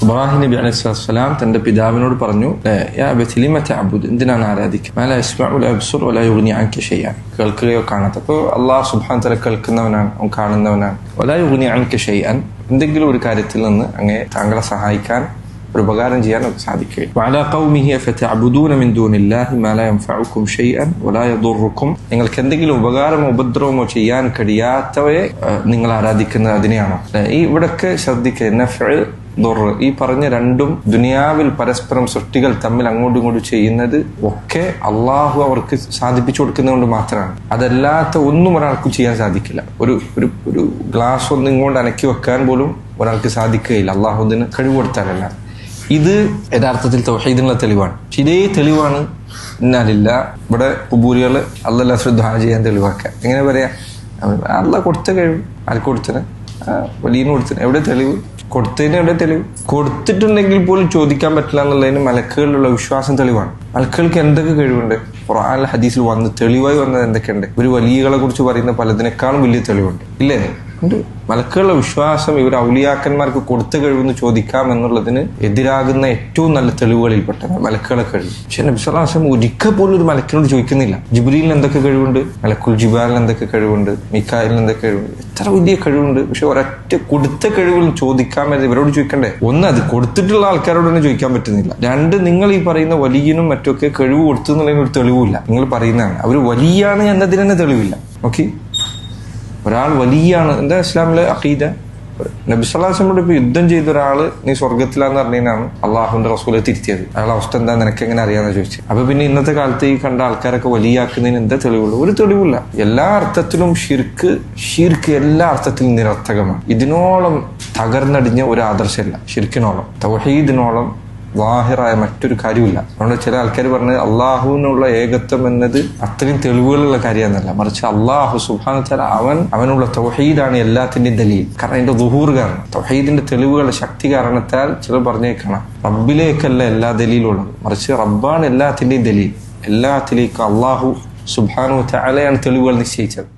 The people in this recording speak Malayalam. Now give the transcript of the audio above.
ഇബ്രാഹിം നബി അലൈഹിസ്സലാം തന്റെ പിതാവിനോട് പറഞ്ഞു, യാ അബതി ലിമ തഅബുദ്, എന്തിനാണ് ആരാധിക്കുക? മാ ലാ യസ്മഉ വലാ യബ്സുർ വലാ യുഗ്നി അൻക ഷൈഅൻ, കേൾക്കുകയോ കാണാത്ത. അപ്പോൾ അല്ലാഹു സുബ്ഹാനഹു വ തആല കേൾക്കുന്നവനാണ്, അവൻ കാണുന്നവനാണ്. വലാ യുഗ്നി അൻക ഷൈഅൻ, എന്തെങ്കിലും ഒരു കാര്യത്തിൽ നിന്ന് അങ്ങേ താങ്കളെ സഹായിക്കാൻ, ഒരു ഉപകാരം ചെയ്യാൻ സാധിക്കുകയും. വഅലാ ഖൗമിഹി ഫതഅബുദൂന മിൻ ദൂനില്ലാഹി മാ ലാ യൻഫഉകും ഷൈഅൻ വലാ യദുറുക്കും, നിങ്ങൾക്ക് എന്തെങ്കിലും ഉപകാരമോ ഉപദ്രവമോ ചെയ്യാൻ കഴിയാത്തവയെ നിങ്ങൾ ആരാധിക്കുന്നത് അതിനെയാണോ? ഈ ഇവിടൊക്കെ ശ്രദ്ധിക്കുക, നഫ്ഉ ദുർറ്, ഈ പറഞ്ഞ രണ്ടും ദുനിയാവിൽ പരസ്പരം സൃഷ്ടികൾ തമ്മിൽ അങ്ങോട്ടും ഇങ്ങോട്ടും ചെയ്യുന്നത് ഒക്കെ അള്ളാഹു അവർക്ക് സാധിപ്പിച്ചു കൊടുക്കുന്നതുകൊണ്ട് മാത്രമാണ്. അതല്ലാത്ത ഒന്നും ഒരാൾക്കും ചെയ്യാൻ സാധിക്കില്ല. ഒരു ഗ്ലാസ് ഒന്നും ഇങ്ങോട്ട് അനക്കി വെക്കാൻ പോലും ഒരാൾക്ക് സാധിക്കുകയില്ല, അള്ളാഹു അതിന് കഴിവ് കൊടുത്താലല്ല. ഇത് യഥാർത്ഥത്തിൽ തൗഹീദിനുള്ള തെളിവാണ്. ഇതേ തെളിവാണ് ഇന്നാലില്ല ഇവിടെ കുബൂരികൾ അള്ളാഹ് ദുആ ചെയ്യാൻ തെളിവാക്കുക. എങ്ങനെ പറയാ? അള്ളാഹ് കൊടുത്ത കഴിവ് ആർക്ക് കൊടുത്തത്? വലിയ കൊടുത്തത്. എവിടെ തെളിവ്? കൊടുത്തതിന് എവിടെ തെളിവ്? കൊടുത്തിട്ടുണ്ടെങ്കിൽ പോലും ചോദിക്കാൻ പറ്റില്ല എന്നുള്ളതിന് മലക്കുകളിലുള്ള വിശ്വാസം തെളിവാണ്. മലക്കുകൾക്ക് എന്തൊക്കെ കഴിവുണ്ട്? ഖുർആനിൽ ഹദീസിൽ വന്ന് തെളിവായി വന്നത് എന്തൊക്കെയുണ്ട്? ഒരു വലിയകളെ കുറിച്ച് പറയുന്ന പലതിനേക്കാളും വലിയ തെളിവുണ്ട്, ഇല്ലേ? മലക്കുകളുടെ വിശ്വാസം ഇവർ ഔലിയാക്കന്മാർക്ക് കൊടുത്ത കഴിവെന്ന് ചോദിക്കാം എന്നുള്ളതിന് എതിരാകുന്ന ഏറ്റവും നല്ല തെളിവുകളിൽപ്പെട്ടതാണ് മലക്കുകളെ കഴിവ്. പക്ഷെ നബി സ്വല്ലല്ലാഹു അലൈഹി വസല്ലം ഒരിക്കൽ പോലും ഒരു മലക്കിനോട് ചോദിക്കുന്നില്ല, ജിബ്രീലിന് എന്തൊക്കെ കഴിവുണ്ട്, മലക്കുൽ ജിബാലിന് എന്തൊക്കെ കഴിവുണ്ട്, മീകായിലിന് എന്തൊക്കെ കഴിവുണ്ട്, എത്ര വലിയ കഴിവുണ്ട്. പക്ഷെ ഒരൊറ്റ കൊടുത്ത കഴിവുകൾ ചോദിക്കാമെന്ന് ഇവരോട് ചോദിക്കണ്ടേ? ഒന്ന്, അത് കൊടുത്തിട്ടുള്ള ആൾക്കാരോട് തന്നെ ചോദിക്കാൻ പറ്റുന്നില്ല. രണ്ട്, നിങ്ങൾ ഈ പറയുന്ന വലിയനും മറ്റൊക്കെ കഴിവ് കൊടുത്തു എന്നുള്ളതിന് ഒരു തെളിവില്ല. നിങ്ങൾ പറയുന്നതാണ് അവർ വലിയാണ് എന്നതിന് തന്നെ തെളിവില്ല. ഓക്കെ, ഒരാൾ വലിയാണ്, എന്താ ഇസ്ലാമിലെ അഖീദ? നബി സല്ലല്ലാഹു അലൈഹി വസല്ലം ഇപ്പൊ യുദ്ധം ചെയ്ത ഒരാള് നീ സ്വർഗത്തിലാന്ന് പറഞ്ഞാണ് അള്ളാഹുവിന്റെ റസൂലെ തിരുത്തിയത്. അയാളെ അവസ്ഥ എന്താ നിനക്ക് എങ്ങനെ അറിയാന്ന് ചോദിച്ചു. അപ്പൊ പിന്നെ ഇന്നത്തെ കാലത്ത് ഈ കണ്ട ആൾക്കാരൊക്കെ വലിയാക്കുന്നതിന് എന്താ തെളിവുള്ളൂ? ഒരു തെളിവില്ല. എല്ലാ അർത്ഥത്തിലും ഷിർക്ക് എല്ലാ അർത്ഥത്തിലും നിരർത്ഥകമാണ്. ഇതിനോളം തകർന്നടിഞ്ഞ ഒരു ആദർശമല്ല ഷിർക്കിനോളം, തൗഹീദിനോളം വാഹിറായ മറ്റൊരു കാര്യമില്ല. അതുകൊണ്ട് ചില ആൾക്കാർ പറഞ്ഞത് അള്ളാഹുവിനുള്ള ഏകത്വം എന്നത് അത്രയും തെളിവുകളുള്ള കാര്യമെന്നല്ല, മറിച്ച് അള്ളാഹു സുബ്ഹാനഹു വ തആല അവനുള്ള തൗഹീദാണ് എല്ലാത്തിന്റെയും ദലീൽ. കാരണം അതിന്റെ ദുഹൂർ കാരണം, തൗഹീദിന്റെ തെളിവുകളുടെ ശക്തി കാരണത്താൽ ചിലർ പറഞ്ഞേക്കണം റബ്ബിലേക്കല്ല എല്ലാ ദലീലും ഉള്ളത്, മറിച്ച് റബ്ബാണ് എല്ലാത്തിന്റെയും ദലീൽ. എല്ലാത്തിലേക്കും അള്ളാഹു സുബ്ഹാനഹു വ തആലയാണ് തെളിവുകൾ നിശ്ചയിച്ചത്.